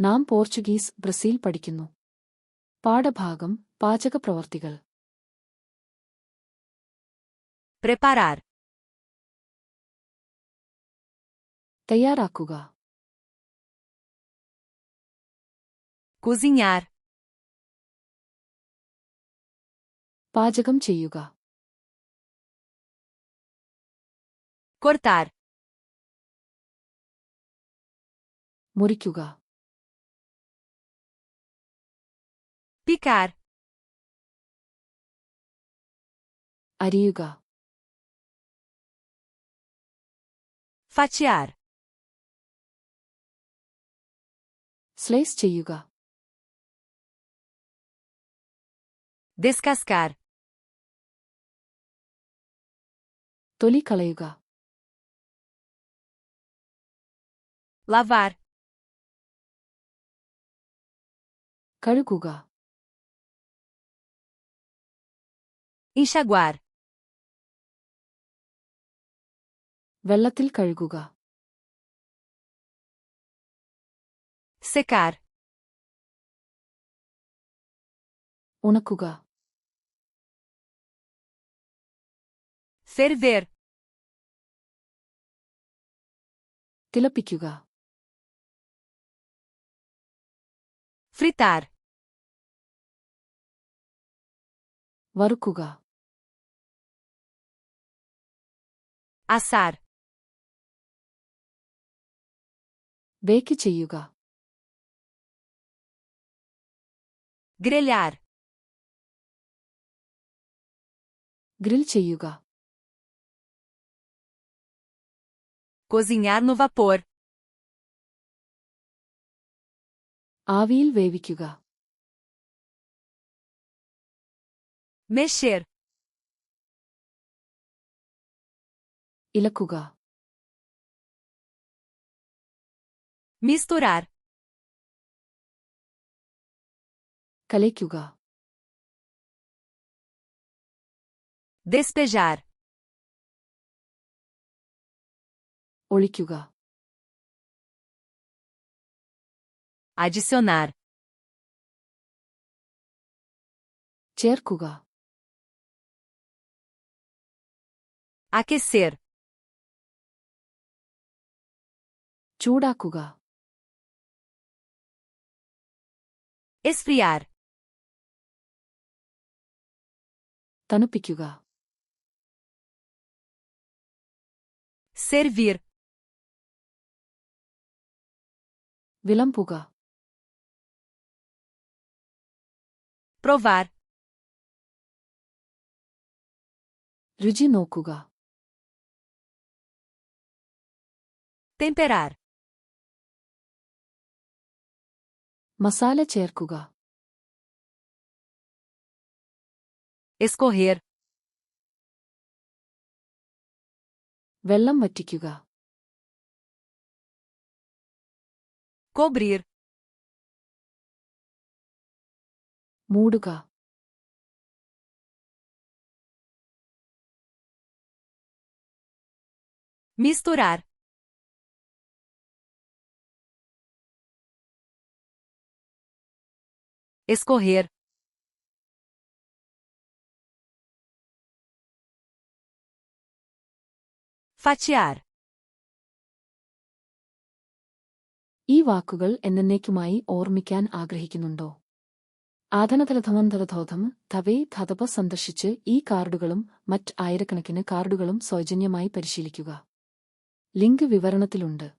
നാം Portuguese Brazil പഠിക്കുന്നു. പാഠഭാഗം പാചകപ്രവർത്തികൾ. Preparar. തയ്യാറാക്കുക. Cozinhar. പാചകം ചെയ്യുക. Cortar. മുറിക്കുക. Picar. അരിയുക. Fatiar. സ്ലൈസ് ചെയ്യുക. Descascar. തൊലി കളയുക. Lavar. കഴുകുക. Enxaguar. വെള്ളത്തിൽ കഴുകുക. Secar. ഉണക്കുക. Ferver. തിളപ്പിക്കുക. Fritar. വറുക്കുക. Assar. ബേക്ക് ചെയ്യുക. Grelhar. ഗ്രിൽ ചെയ്യുക. Cozinhar no vapor. ആവിയിൽ വേവിക്കുക. Mexer. ഇളക്കുക. Misturar. കലയ്ക്കുക. Despejar. ഒഴിക്കുക. Adicionar. ചേർക്കുക. Aquecer. ചൂടാക്കുക. Esfriar. തണുപ്പിക്കുക. Servir. വിളമ്പുക. Provar. രുചി നോക്കുക. Temperar. മസാല ചേർക്കുക. Escorrer. വെള്ളം വറ്റിക്കുക. Cobrir. മൂടുക. Misturar. Escorrer. Fatiar. ഈ വാക്കുകൾ എന്നേക്കുമായി ഓർമ്മിക്കാൻ ആഗ്രഹിക്കുന്നുണ്ടോ? ആധനതലധമന്തരധോധം തവേ ധതപ സന്ദർശിച്ച് ഈ കാർഡുകളും മറ്റ് ആയിരക്കണക്കിന് കാർഡുകളും സൗജന്യമായി പരിശീലിക്കുക. ലിങ്ക് വിവരണത്തിലുണ്ട്.